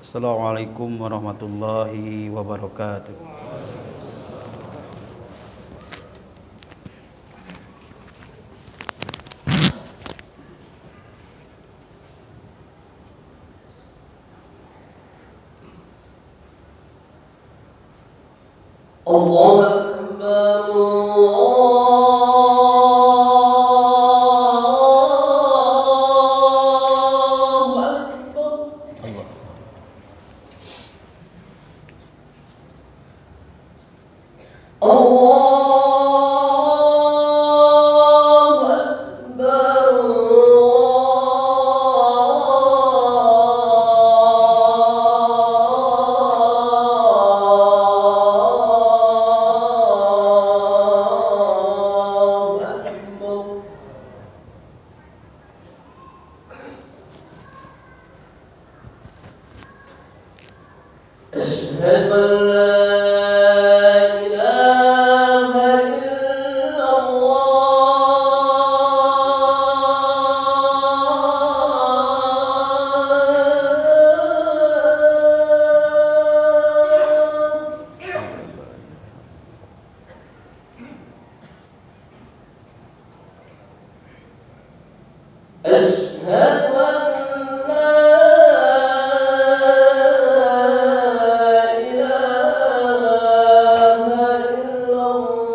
Assalamualaikum warahmatullahi wabarakatuh. الله أكبر الله أكبر الله أكبر الله أكبر أشهد أن لا إله إلا الله أشهد أن لا إله إلا الله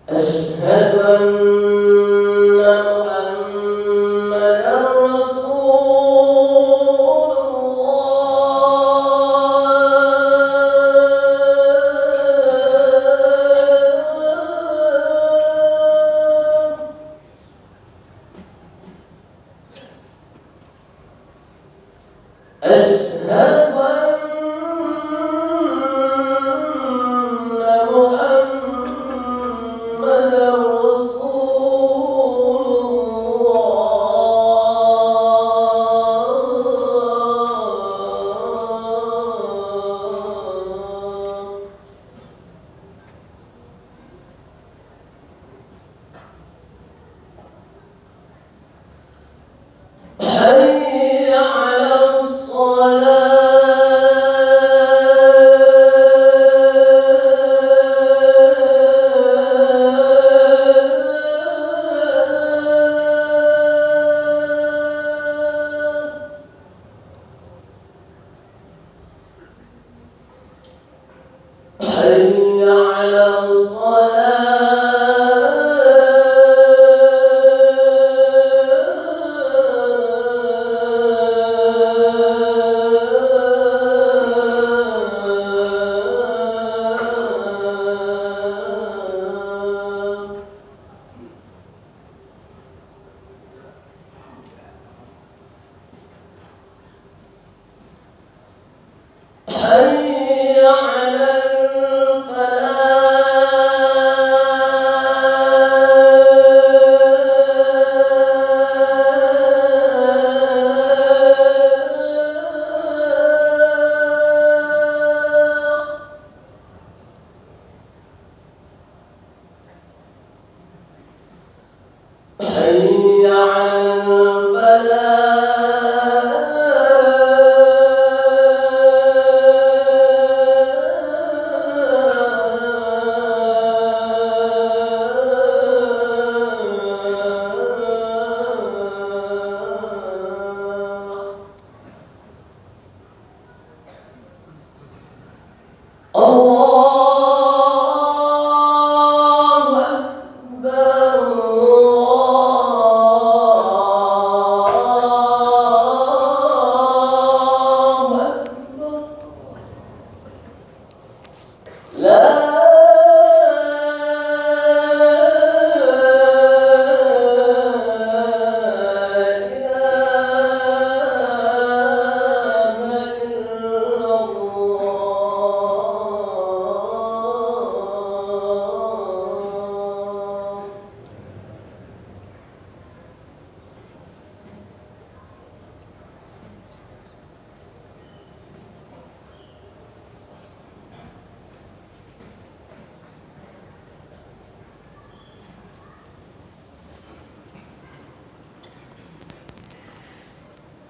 أشهد أن محمدا رسول الله أشهد أن محمدا رسول الله حي على الصلاة حي على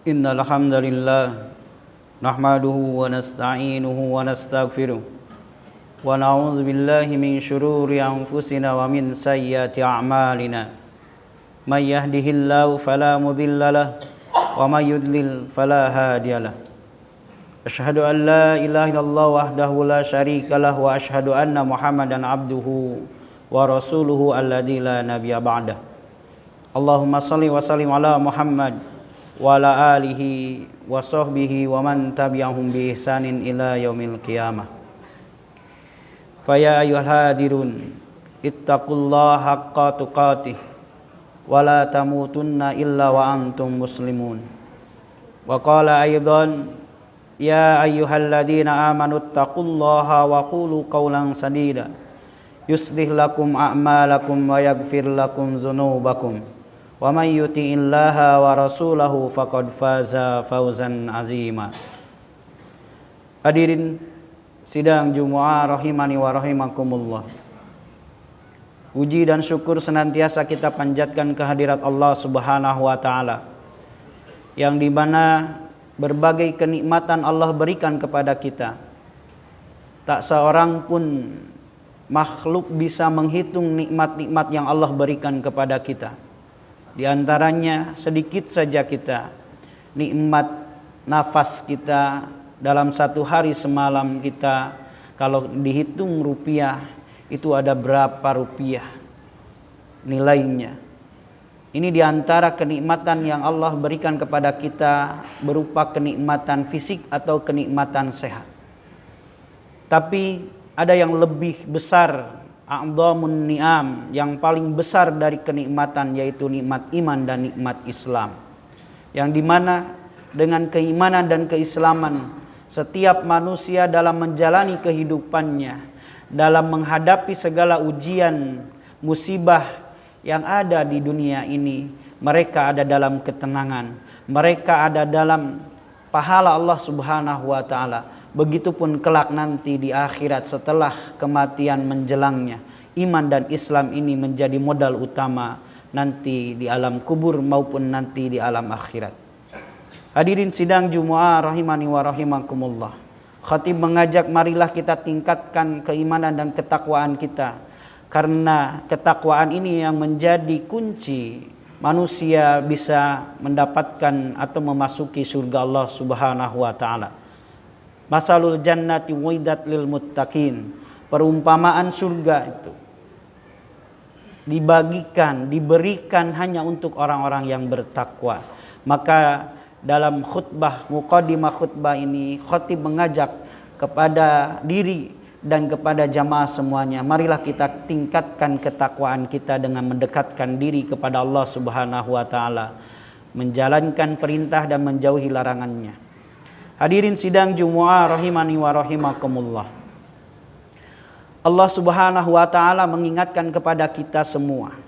إن الحمد لله نحمده ونستعينه ونستغفره ونعوذ بالله من شرور أنفسنا ومن سيئات أعمالنا من يهده الله فلا مضل له ومن يضلل فلا هادي له أشهد أن لا إله إلا الله وحده لا شريك له وأشهد أن محمدا عبده ورسوله الذي لا نبي بعده اللهم صل وسلم على محمد وعلى آله وصحبه ومن تبعهم بإحسان إلى يوم القيامة فيا أيها الهادرون اتقوا الله حق تقاته ولا تموتن إلا وأنتم مسلمون وقال أيضا يا أيها الذين آمنوا اتقوا الله وقولوا قولا سديدا يصلح لكم أعمالكم ويغفر لكم ذنوبكم ومن يطع الله ورسوله فقد فاز فوزا عظيما. Hadirin sidang Jumat rahimani wa rahimakumullah. Puji dan syukur senantiasa kita panjatkan kehadirat Allah Subhanahu wa taala yang di mana berbagai kenikmatan Allah berikan kepada kita. Tak seorang pun makhluk bisa menghitung nikmat-nikmat yang Allah berikan kepada kita. Di antaranya sedikit saja kita nikmat nafas kita dalam satu hari semalam kita, kalau dihitung rupiah itu ada berapa rupiah nilainya. Ini di antara kenikmatan yang Allah berikan kepada kita berupa kenikmatan fisik atau kenikmatan sehat. Tapi ada yang lebih besar, a'dhamun ni'am, yang paling besar dari kenikmatan, yaitu nikmat iman dan nikmat Islam. Yang dimana dengan keimanan dan keislaman setiap manusia dalam menjalani kehidupannya, dalam menghadapi segala ujian, musibah yang ada di dunia ini, mereka ada dalam ketenangan, mereka ada dalam pahala Allah Subhanahu wa taala. Begitupun kelak nanti di akhirat setelah kematian menjelangnya, iman dan Islam ini menjadi modal utama nanti di alam kubur maupun nanti di alam akhirat. Hadirin sidang Jumat rahimani wa rahimakumullah. Khatib mengajak marilah kita tingkatkan keimanan dan ketakwaan kita, karena ketakwaan ini yang menjadi kunci manusia bisa mendapatkan atau memasuki surga Allah Subhanahu wa taala. Masalul jannati widat lil muttaqin. Perumpamaan surga itu diberikan hanya untuk orang-orang yang bertakwa. Maka dalam khutbah, muqaddimah khutbah ini, khatib mengajak kepada diri dan kepada jamaah semuanya, marilah kita tingkatkan ketakwaan kita dengan mendekatkan diri kepada Allah Subhanahu wa taala, menjalankan perintah dan menjauhi larangannya. Hadirin sidang Jumat rahimani wa rahimakumullah. Allah Subhanahu wa taala mengingatkan kepada kita semua,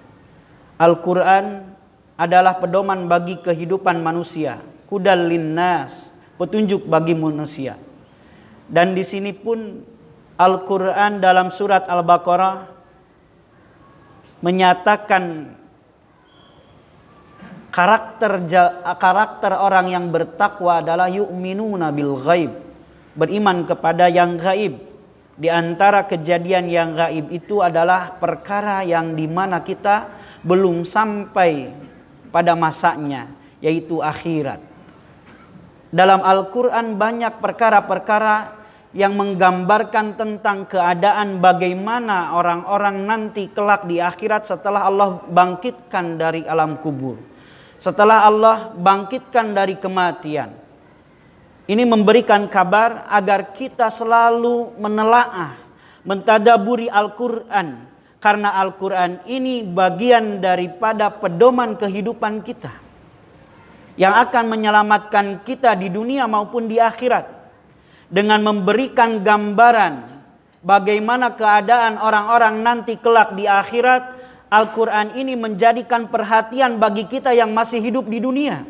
Al-Qur'an adalah pedoman bagi kehidupan manusia, hudal linnas, petunjuk bagi manusia. Dan di sini pun Al-Qur'an dalam surat Al-Baqarah menyatakan karakter orang yang bertakwa adalah yu'minuna bil ghaib, beriman kepada yang gaib. Di antara kejadian yang gaib itu adalah perkara yang dimana kita belum sampai pada masanya, yaitu akhirat. Dalam Al-Quran banyak perkara-perkara yang menggambarkan tentang keadaan bagaimana orang-orang nanti kelak di akhirat setelah Allah bangkitkan dari alam kubur, setelah Allah bangkitkan dari kematian. Ini memberikan kabar agar kita selalu menelaah, mentadaburi Al-Quran, karena Al-Quran ini bagian daripada pedoman kehidupan kita yang akan menyelamatkan kita di dunia maupun di akhirat, dengan memberikan gambaran bagaimana keadaan orang-orang nanti kelak di akhirat. Al-Quran ini menjadikan perhatian bagi kita yang masih hidup di dunia.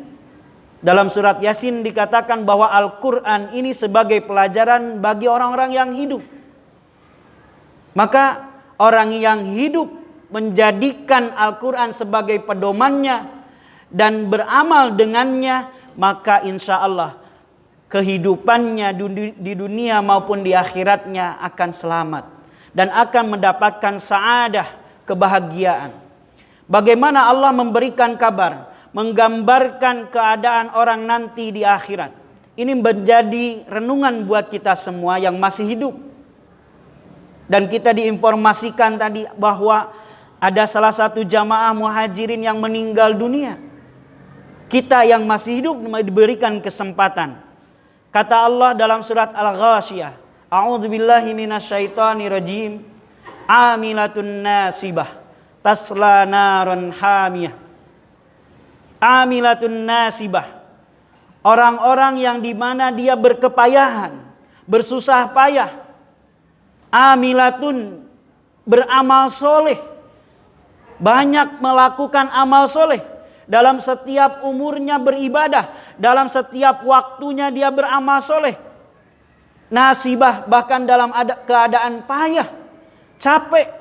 Dalam surat Yasin dikatakan bahwa Al-Quran ini sebagai pelajaran bagi orang-orang yang hidup. Maka orang yang hidup menjadikan Al-Quran sebagai pedomannya dan beramal dengannya, maka insya Allah kehidupannya di dunia maupun di akhiratnya akan selamat dan akan mendapatkan sa'adah, kebahagiaan. Bagaimana Allah memberikan kabar, menggambarkan keadaan orang nanti di akhirat. Ini menjadi renungan buat kita semua yang masih hidup. Dan kita diinformasikan tadi bahwa ada salah satu jamaah muhajirin yang meninggal dunia. Kita yang masih hidup diberikan kesempatan. Kata Allah dalam surat Al-Ghasyiyah, A'udzubillahi minasyaitonirrajim, amilatun nasibah, tasla naron hamiyah. Amilatun nasibah, orang-orang yang dimana dia berkepayahan, bersusah payah. Amilatun, beramal soleh, banyak melakukan amal soleh. Dalam setiap umurnya beribadah, dalam setiap waktunya dia beramal soleh. Nasibah, bahkan dalam keadaan payah, capek,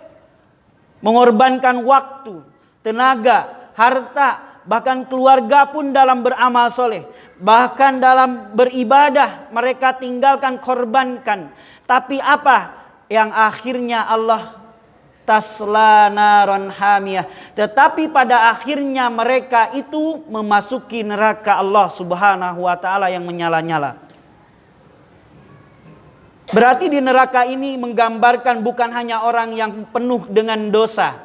mengorbankan waktu, tenaga, harta, bahkan keluarga pun dalam beramal soleh. Bahkan dalam beribadah mereka tinggalkan, korbankan. Tapi apa yang akhirnya Allah tasla naron hamiyah. Tetapi pada akhirnya mereka itu memasuki neraka Allah subhanahu wa ta'ala yang menyala-nyala. Berarti di neraka ini menggambarkan bukan hanya orang yang penuh dengan dosa,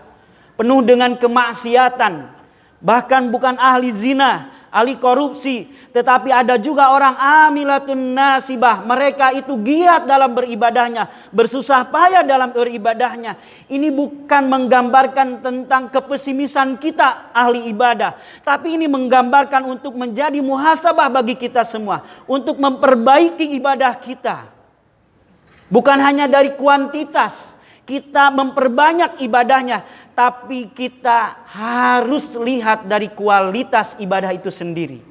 penuh dengan kemaksiatan, bahkan bukan ahli zina, ahli korupsi, tetapi ada juga orang amilatun nasibah. Mereka itu giat dalam beribadahnya, bersusah payah dalam beribadahnya. Ini bukan menggambarkan tentang kepesimisan kita ahli ibadah, tapi ini menggambarkan untuk menjadi muhasabah bagi kita semua, untuk memperbaiki ibadah kita. Bukan hanya dari kuantitas kita memperbanyak ibadahnya, tapi kita harus lihat dari kualitas ibadah itu sendiri.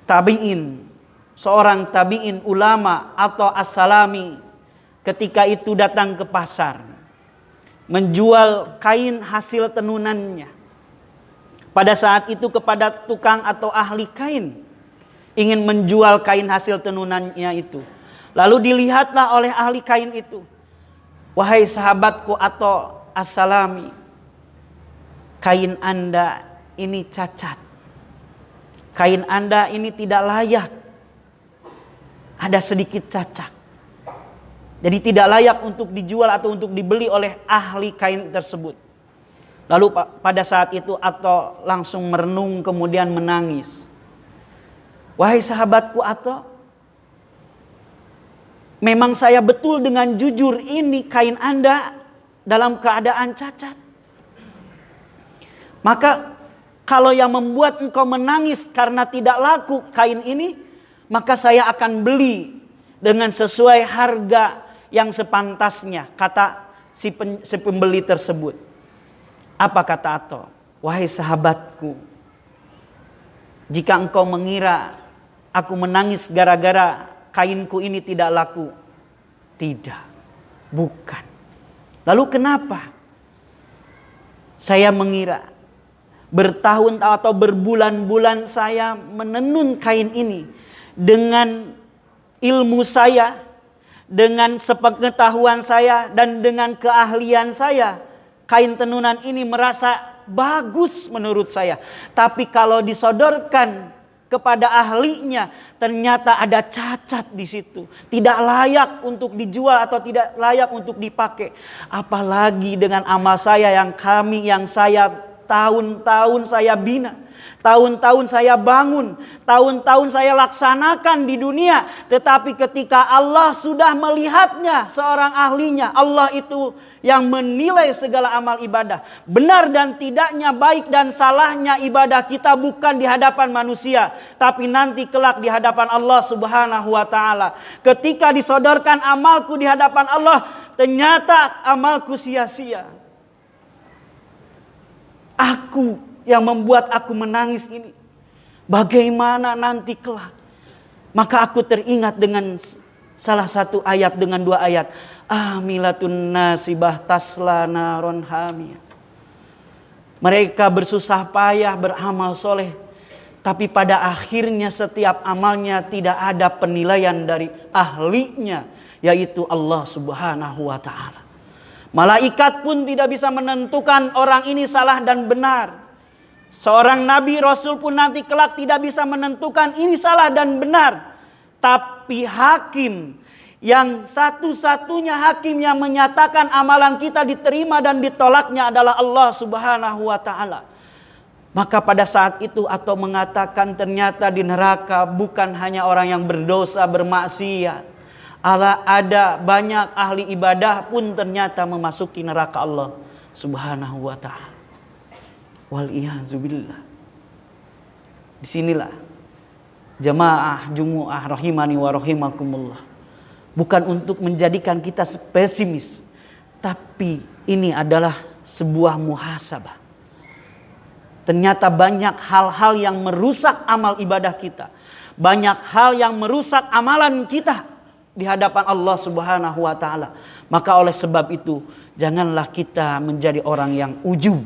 Tabi'in, seorang tabi'in ulama atau as-salami, ketika itu datang ke pasar, menjual kain hasil tenunannya. Pada saat itu kepada tukang atau ahli kain, ingin menjual kain hasil tenunannya itu. Lalu dilihatlah oleh ahli kain itu, wahai sahabatku atau as-salami, kain Anda ini cacat. Kain Anda ini tidak layak. Ada sedikit cacat. Jadi tidak layak untuk dijual atau untuk dibeli oleh ahli kain tersebut. Lalu pada saat itu atau langsung merenung kemudian menangis. Wahai sahabatku atau, memang saya betul dengan jujur ini kain Anda dalam keadaan cacat. Maka kalau yang membuat engkau menangis karena tidak laku kain ini, maka saya akan beli dengan sesuai harga yang sepantasnya, kata si pembeli tersebut. Apa kata Ato? Wahai sahabatku, jika engkau mengira aku menangis gara-gara kainku ini tidak laku, tidak, bukan. Lalu kenapa? Saya mengira bertahun atau berbulan-bulan saya menenun kain ini dengan ilmu saya, dengan sepengetahuan saya, dan dengan keahlian saya. Kain tenunan ini merasa bagus menurut saya. Tapi kalau disodorkan kepada ahlinya, ternyata ada cacat di situ. Tidak layak untuk dijual atau tidak layak untuk dipakai. Apalagi dengan amal saya yang saya tahun-tahun saya bina, tahun-tahun saya bangun, tahun-tahun saya laksanakan di dunia. Tetapi ketika Allah sudah melihatnya, seorang ahlinya, Allah itu yang menilai segala amal ibadah. Benar dan tidaknya, baik dan salahnya ibadah kita bukan di hadapan manusia, tapi nanti kelak di hadapan Allah subhanahu wa ta'ala. Ketika disodorkan amalku di hadapan Allah, ternyata amalku sia-sia. Aku yang membuat aku menangis ini, bagaimana nanti kelak? Maka aku teringat dengan salah satu ayat, dengan dua ayat. Amilatun nasibah tasla naron hamiyah. Mereka bersusah payah beramal soleh, Tapi pada akhirnya setiap amalnya tidak ada penilaian dari ahlinya, yaitu Allah Subhanahu wa ta'ala. Malaikat pun tidak bisa menentukan orang ini salah dan benar. Seorang nabi rasul pun nanti kelak tidak bisa menentukan ini salah dan benar. Tapi hakim, yang satu-satunya hakim yang menyatakan amalan kita diterima dan ditolaknya adalah Allah Subhanahu wa ta'ala. Maka pada saat itu atau mengatakan ternyata di neraka bukan hanya orang yang berdosa, bermaksiat. Ada banyak ahli ibadah pun ternyata memasuki neraka Allah Subhanahu wa ta'ala. Wal-iyazubillah. Disinilah jamaah Jumu'ah rahimani wa rahimakumullah. Bukan untuk menjadikan kita pesimis, tapi ini adalah sebuah muhasabah. Ternyata banyak hal-hal yang merusak amal ibadah kita. Banyak hal yang merusak amalan kita di hadapan Allah Subhanahu wa ta'ala. Maka oleh sebab itu, janganlah kita menjadi orang yang ujub,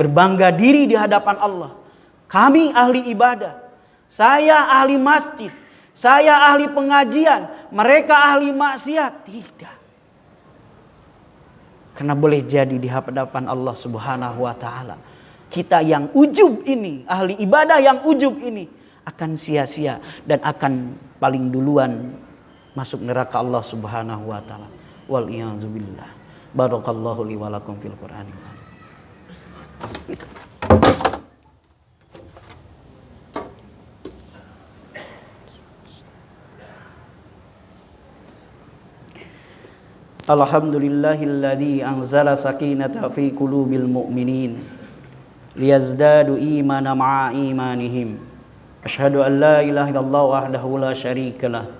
berbangga diri di hadapan Allah. Kami ahli ibadah, saya ahli masjid, saya ahli pengajian, mereka ahli maksiat. Tidak. Karena boleh jadi di hadapan Allah Subhanahu wa ta'ala, kita yang ujub ini, ahli ibadah yang ujub ini, akan sia-sia dan akan paling duluan masuk neraka Allah Subhanahu wa ta'ala. Wal iyadzubillah. Barakallahu li wa lakum fil Qur'an. Alhamdulillahilladzi anzala sakinata fi qulubil mu'minin liyazdadu imana ma'a imanihim. Asyhadu an la ilaha illallah wahdahu la syarikalah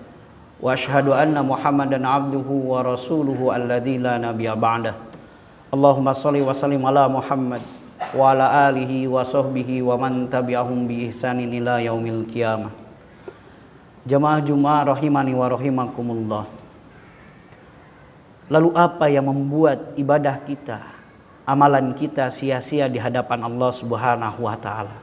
wa asyhadu anna Muhammadan abduhu wa rasuluhu alladzi la nabiyya ba'dah. Allahumma shalli wa sallim ala Muhammad wa ala alihi wa sahbihi wa man tabi'ahum bi ihsanin ila yaumil qiyamah. Jamaah Jumat rahimani wa rahimakumullah. Lalu apa yang membuat ibadah kita, amalan kita sia-sia di hadapan Allah Subhanahu wa ta'ala?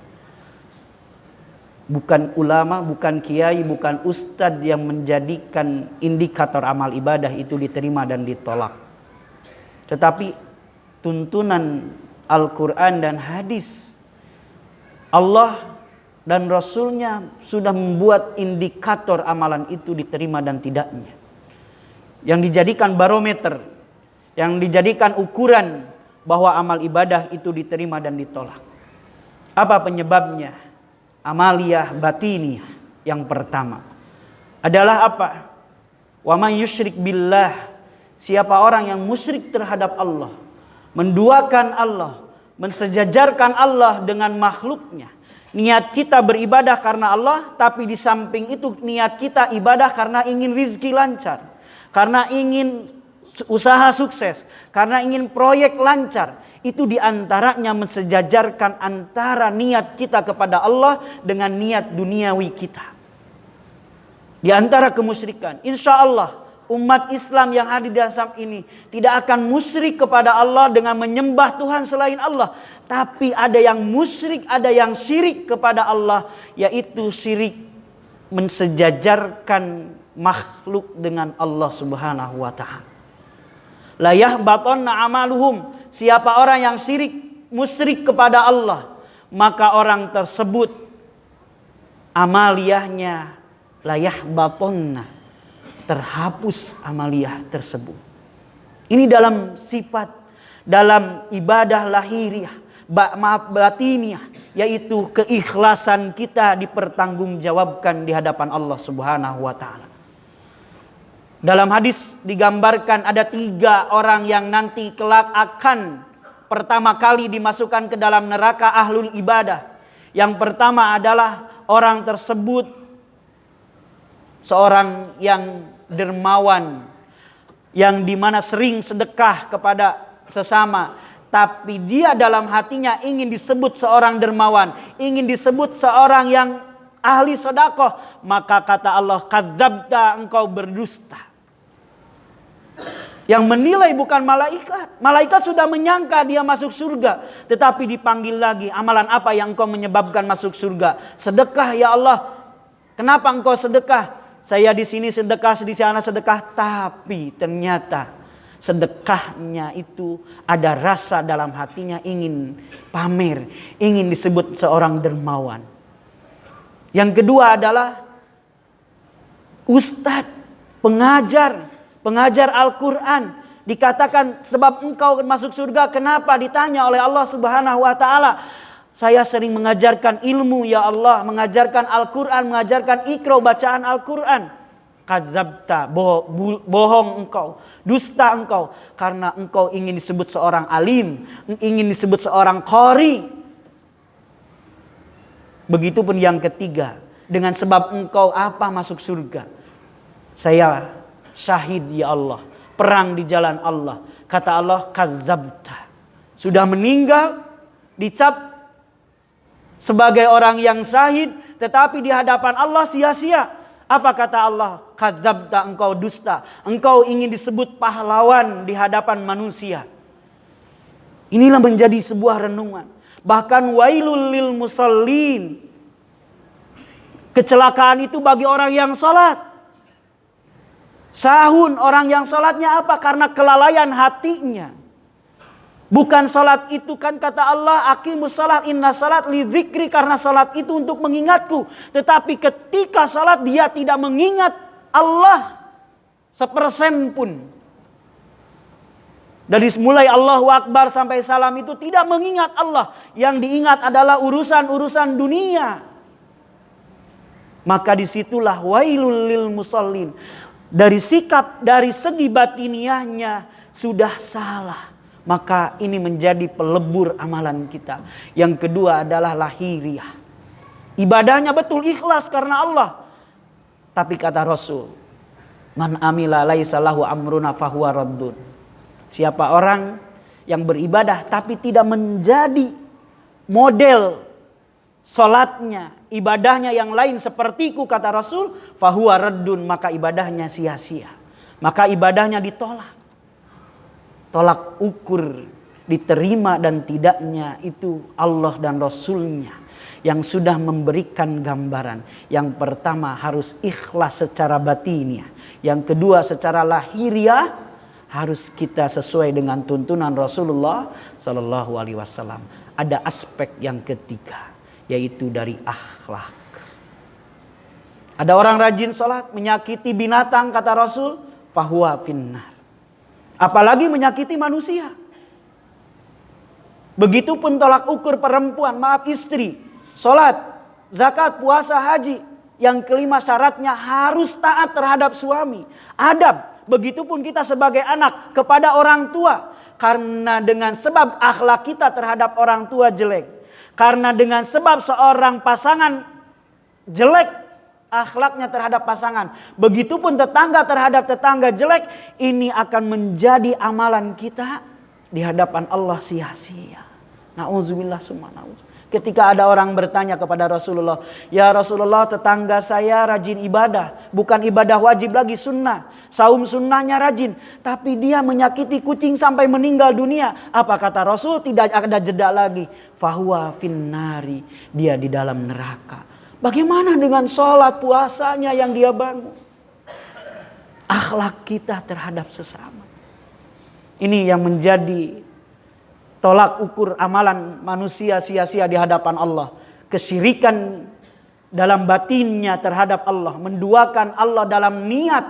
Bukan ulama, bukan kiai, bukan ustadz yang menjadikan indikator amal ibadah itu diterima dan ditolak. Tetapi tuntunan Al-Quran dan hadis, Allah dan Rasulnya sudah membuat indikator amalan itu diterima dan tidaknya. Yang dijadikan barometer, yang dijadikan ukuran bahwa amal ibadah itu diterima dan ditolak. Apa penyebabnya? Amaliyah batiniyah yang pertama adalah apa? Wa man yusyrik billah, siapa orang yang musyrik terhadap Allah, menduakan Allah, mensejajarkan Allah dengan makhluknya. Niat kita beribadah karena Allah, tapi di samping itu niat kita ibadah karena ingin rizki lancar, karena ingin usaha sukses, karena ingin proyek lancar. Itu diantaranya mensejajarkan antara niat kita kepada Allah dengan niat duniawi kita. Di antara kemusyrikan, insya Allah umat Islam yang hadir di dalam ini tidak akan musyrik kepada Allah dengan menyembah Tuhan selain Allah. Tapi ada yang musyrik, ada yang syirik kepada Allah, yaitu syirik mensejajarkan makhluk dengan Allah Subhanahu wa ta'ala. La yahbatanna amaluhum, siapa orang yang syirik, musyrik kepada Allah, maka orang tersebut amaliyahnya la yahbatanna, terhapus amaliyah tersebut. Ini dalam sifat, dalam ibadah lahiriah, batiniyah, yaitu keikhlasan kita dipertanggungjawabkan di hadapan Allah Subhanahu wa ta'ala. Dalam hadis digambarkan ada 3 orang yang nanti kelak akan pertama kali dimasukkan ke dalam neraka ahlul ibadah. Yang pertama adalah orang tersebut seorang yang dermawan, yang dimana sering sedekah kepada sesama, tapi dia dalam hatinya ingin disebut seorang dermawan, ingin disebut seorang yang ahli sedekah. Maka kata Allah, kadzabta, engkau berdusta. Yang menilai bukan malaikat. Malaikat sudah menyangka dia masuk surga. Tetapi dipanggil lagi, amalan apa yang engkau menyebabkan masuk surga? Sedekah ya Allah. Kenapa engkau sedekah? Saya di sini sedekah, di sana sedekah. Tapi ternyata sedekahnya itu ada rasa dalam hatinya ingin pamer. Ingin disebut seorang dermawan. Yang kedua adalah ustadz, pengajar Al-Quran. Dikatakan sebab engkau masuk surga. Kenapa? Ditanya oleh Allah Subhanahu wa ta'ala. Saya sering mengajarkan ilmu ya Allah. Mengajarkan Al-Quran. Mengajarkan ikra bacaan Al-Quran. Kadzabta, bohong engkau. Dusta engkau. Karena engkau ingin disebut seorang alim. Ingin disebut seorang qari. Begitupun yang ketiga. Dengan sebab engkau apa masuk surga? Saya syahid ya Allah. Perang di jalan Allah. Kata Allah, kadzabta. Sudah meninggal, dicap sebagai orang yang syahid, tetapi di hadapan Allah sia-sia. Apa kata Allah? Kadzabta, engkau dusta. Engkau ingin disebut pahlawan di hadapan manusia. Inilah menjadi sebuah renungan. Bahkan wailul lil musallin. Kecelakaan itu bagi orang yang salat. Sahun orang yang salatnya apa? Karena kelalaian hatinya. Bukan salat itu kan kata Allah, aqimus salat, inna salat li dzikri, karena salat itu untuk mengingatku. Tetapi ketika salat dia tidak mengingat Allah sepersen pun. Dari mulai Allahu Akbar sampai salam itu tidak mengingat Allah. Yang diingat adalah urusan-urusan dunia. Maka disitulah wailul lil musallin. Dari sikap, dari segi batiniahnya sudah salah. Maka ini menjadi pelebur amalan kita. Yang kedua adalah lahiriah. Ibadahnya betul ikhlas karena Allah. Tapi kata Rasul, man amila laisa lahu amruna fahuwa raddun. Siapa orang yang beribadah tapi tidak menjadi model salatnya, ibadahnya yang lain sepertiku kata Rasul, fahuwa raddun, maka ibadahnya sia-sia. Maka ibadahnya ditolak. Tolak ukur diterima dan tidaknya itu Allah dan Rasulnya yang sudah memberikan gambaran. Yang pertama harus ikhlas secara batiniah. Yang kedua secara lahiriah harus kita sesuai dengan tuntunan Rasulullah Sallallahu Alaihi Wasallam. Ada aspek yang ketiga, yaitu dari akhlak. Ada orang rajin sholat menyakiti binatang kata Rasul, fahuwa finnar. Apalagi menyakiti manusia. Begitupun tolak ukur perempuan, maaf istri, sholat, zakat, puasa, haji. Yang kelima syaratnya harus taat terhadap suami. Adab. Begitupun kita sebagai anak kepada orang tua. Karena dengan sebab akhlak kita terhadap orang tua jelek. Karena dengan sebab seorang pasangan jelek akhlaknya terhadap pasangan. Begitupun tetangga terhadap tetangga jelek. Ini akan menjadi amalan kita di hadapan Allah sia-sia. Na'udzubillah summa na'udzubillah. Ketika ada orang bertanya kepada Rasulullah, ya Rasulullah, tetangga saya rajin ibadah. Bukan ibadah wajib lagi, sunnah. Saum sunnahnya rajin. Tapi dia menyakiti kucing sampai meninggal dunia. Apa kata Rasul? Tidak ada jeda lagi. Fahuwa finnari. Dia di dalam neraka. Bagaimana dengan sholat puasanya yang dia bangun? Akhlak kita terhadap sesama. Ini yang menjadi tolak ukur amalan manusia sia-sia di hadapan Allah. Kesyirikan dalam batinnya terhadap Allah. Menduakan Allah dalam niat.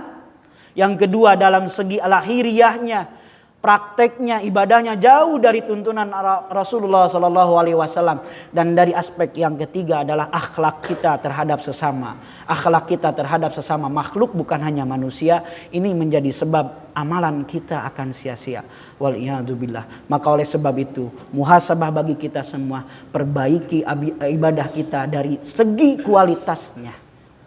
Yang kedua dalam segi lahiriahnya. Prakteknya, ibadahnya jauh dari tuntunan Rasulullah SAW. Dan dari aspek yang ketiga adalah akhlak kita terhadap sesama. Akhlak kita terhadap sesama makhluk, bukan hanya manusia. Ini menjadi sebab amalan kita akan sia-sia. Wal'iyadzubillah. Maka oleh sebab itu, muhasabah bagi kita semua. Perbaiki ibadah kita dari segi kualitasnya.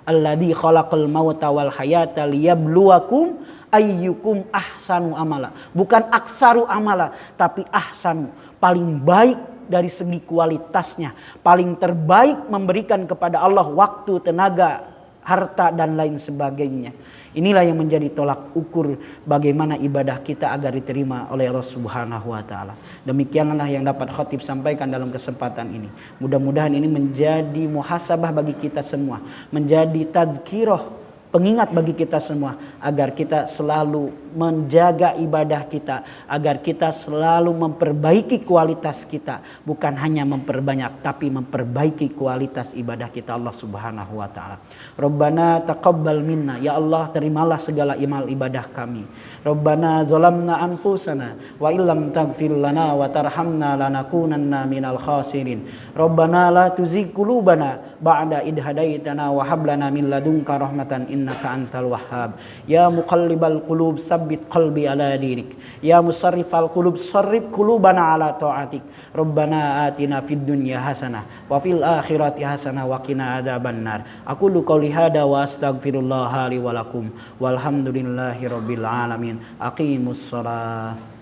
Alladzi khalaqal mauta wal hayata liyabluwakum ayyukum ahsanu amala. Bukan aksaru amala, tapi ahsanu. Paling baik dari segi kualitasnya. Paling terbaik memberikan kepada Allah waktu, tenaga, harta dan lain sebagainya. Inilah yang menjadi tolak ukur bagaimana ibadah kita agar diterima oleh Allah Subhanahu wa taala. Demikianlah yang dapat khatib sampaikan dalam kesempatan ini. Mudah-mudahan ini menjadi muhasabah bagi kita semua, menjadi tadzkirah, pengingat bagi kita semua agar kita selalu menjaga ibadah kita, agar kita selalu memperbaiki kualitas kita, bukan hanya memperbanyak tapi memperbaiki kualitas ibadah kita Allah Subhanahu wa taala. Rabbana taqabbal minna, ya Allah terimalah segala amal ibadah kami. Rabbana zalamna anfusana wa illam taghfir lana wa tarhamna lanakunanna minal khasirin. Rabbana la tuzigh qulubana ba'da idh hadaitana wa hab lana min ladunka rahmatan innaka antal wahhab. Ya muqallibal qulub sabbit qalbi ala dinik. Ya musarrifal qulub sarrif qulubana ala taatik. Rabbana atina fid dunya hasanah wa fil akhirati hasanah wa qina adzabannar. Aqulu qouli hada wa astaghfirullah li wa lakum walhamdulillahi rabbil alamin. Aqimus shalah.